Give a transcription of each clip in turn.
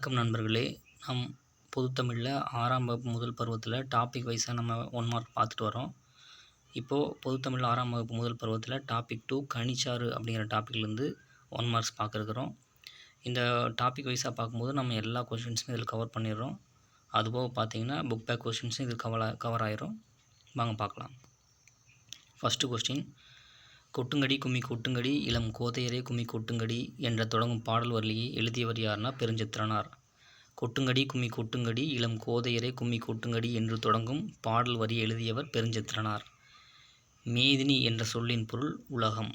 வணக்கம் நண்பர்களே. நம் பொதுத்தமிழில் 6ஆம் வகுப்பு முதல் பருவத்தில் டாபிக் வைஸாக நம்ம 1 மார்க் பார்த்துட்டு வரோம். இப்போது பொதுத்தமிழ் 6ஆம் வகுப்பு முதல் பருவத்தில் டாபிக் 2 கனிச்சாறு அப்படிங்கிற டாப்பிக்லேருந்து 1 மார்க்ஸ் பார்க்குறோம். இந்த டாபிக் வைஸாக பார்க்கும்போது நம்ம எல்லா கொஷின்ஸுமே இதில் கவர் பண்ணிடுறோம். அதுபோக பார்த்திங்கன்னா புக் பேக் கொஷின்ஸும் இதில் கவர் ஆயிரும். வாங்க பார்க்கலாம். ஃபஸ்ட்டு கொஸ்டின், கொட்டுங்கடி கும்மி கொட்டுங்கடி இளம் கோதையரே கும்மி கொட்டுங்கடி என்ற தொடங்கும் பாடல் வரியை எழுதியவர் யாருன்னா பெருஞ்சித்திரனார். கொட்டுங்கடி கும்மி கொட்டுங்கடி இளம் கோதையரே கும்மி கொட்டுங்கடி என்று தொடங்கும் பாடல் வரி எழுதியவர் பெருஞ்சித்திரனார். மேதினி என்ற சொல்லின் பொருள் உலகம்.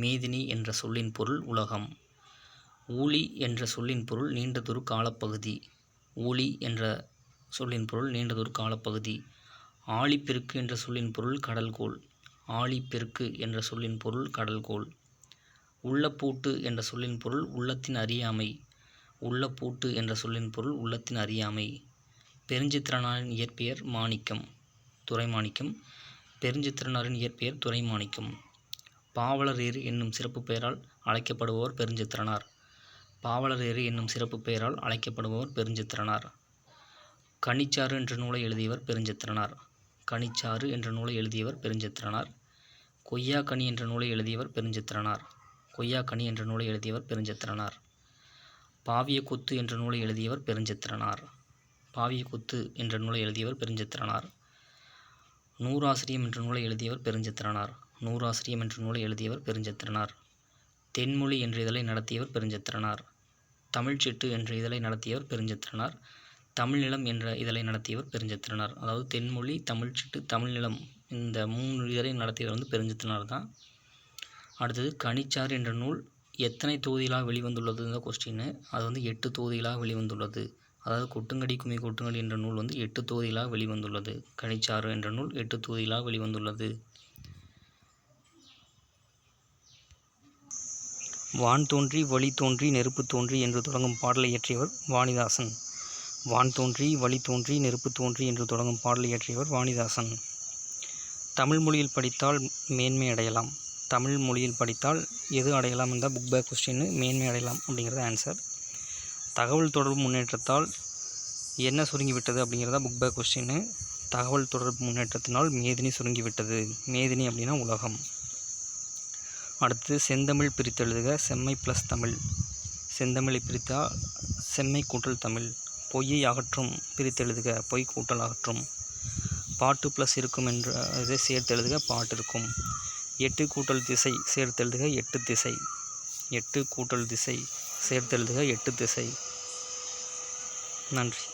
மேதினி என்ற சொல்லின் பொருள் உலகம். ஊழி என்ற சொல்லின் பொருள் நீண்டதொரு காலப்பகுதி. ஊழி என்ற சொல்லின் பொருள் நீண்டதொரு காலப்பகுதி. ஆழிப்பெருக்கு என்ற சொல்லின் பொருள் கடல்கோள். ஆழிப்பெருக்கு என்ற சொல்லின் பொருள் கடல்கோள். உள்ளப்பூட்டு என்ற சொல்லின் பொருள் உள்ளத்தின் அறியாமை. உள்ளப்பூட்டு என்ற சொல்லின் பொருள் உள்ளத்தின் அறியாமை. பெருஞ்சித்திரனாரின் இயற்பெயர் மாணிக்கம், துரைமாணிக்கம். பெருஞ்சித்திரனாரின் இயற்பெயர் துரைமாணிக்கம். பாவலர் ஏறு என்னும் சிறப்பு பெயரால் அழைக்கப்படுபவர் பெருஞ்சித்திரனார். பாவலர் ஏறு என்னும் சிறப்பு பெயரால் அழைக்கப்படுபவர் பெருஞ்சித்திரனார். கனிச்சாறு என்ற நூலை எழுதியவர் பெருஞ்சித்திரனார். கனிச்சாறு என்ற நூலை எழுதியவர் பெருஞ்சித்திரனார். கொய்யாக்கனி என்ற நூலை எழுதியவர் பெருஞ்சித்திரனார். கொய்யாக்கனி என்ற நூலை எழுதியவர் பெருஞ்சித்திரனார். பாவியக்கூத்து என்ற நூலை எழுதியவர் பெருஞ்சித்திரனார். பாவியக்கூத்து என்ற நூலை எழுதியவர் பெருஞ்சித்திரனார். நூறாசிரியம் என்ற நூலை எழுதியவர் பெருஞ்சித்திரனார். நூறாசிரியம் என்ற நூலை எழுதியவர் பெருஞ்சித்திரனார். தென்மொழி என்ற இதழை நடத்தியவர் பெருஞ்சித்திரனார். தமிழ்ச்சிட்டு என்ற இதழை நடத்தியவர் பெருஞ்சித்திரனார். தமிழ்நிலம் என்ற இதழை நடத்தியவர் பெருஞ்சித்திரனார். அதாவது தென்மொழி, தமிழ்ச்சிட்டு, தமிழ்நிலம் இந்த 3 இதழை நடத்தியவர் பெருஞ்சித்திரனார் தான். அடுத்தது, கனிச்சாறு என்ற நூல் எத்தனை தொகுதிகளாக வெளிவந்துள்ளது இந்த கொஸ்டின். அது 8 தொகுதிகளாக வெளிவந்துள்ளது. அதாவது கொட்டுங்கடி கும்மி கொட்டுங்கடி என்ற நூல் 8 தொகுதிகளாக வெளிவந்துள்ளது. கனிச்சாறு என்ற நூல் 8 தொகுதிகளாக வெளிவந்துள்ளது. வான் தோன்றி வழி தோன்றி நெருப்பு தோன்றி என்று தொடங்கும் பாடலை இயற்றியவர் வாணிதாசன். வான் தோன்றி வழி தோன்றி நெருப்பு தோன்றி என்று தொடங்கும் பாடலை இயற்றியவர் வாணிதாசன். தமிழ் மொழியில் படித்தால் மேன்மை அடையலாம். தமிழ் மொழியில் படித்தால் எது அடையலாம் என்ற புக் பேக் கொஸ்டின். மேன்மை அடையலாம் அப்படிங்கிறது ஆன்சர். தகவல் தொடர்பு முன்னேற்றத்தால் என்ன சுருங்கிவிட்டது அப்படிங்கிறதா புக் பேக் கொஸ்டின். தகவல் தொடர்பு முன்னேற்றத்தினால் மேதினி சுருங்கிவிட்டது. மேதினி அப்படின்னா உலகம். அடுத்து, செந்தமிழ் பிரித்தெழுதுக செம்மை ப்ளஸ் தமிழ். செந்தமிழை பிரித்தால் செம்மை கூட்டல் தமிழ். பொய்யை அகற்றும் பிரித்தெழுதுக பொய் கூட்டல் அகற்றும். பாட்டு ப்ளஸ் இருக்கும் என்ற இதை சேர்த்தெழுதுக பாட்டு இருக்கும். 8 கூட்டல் திசை சேர்த்தெழுதுக 8 திசை. 8 கூட்டல் திசை சேர்த்தெழுதுக 8 திசை. நன்றி.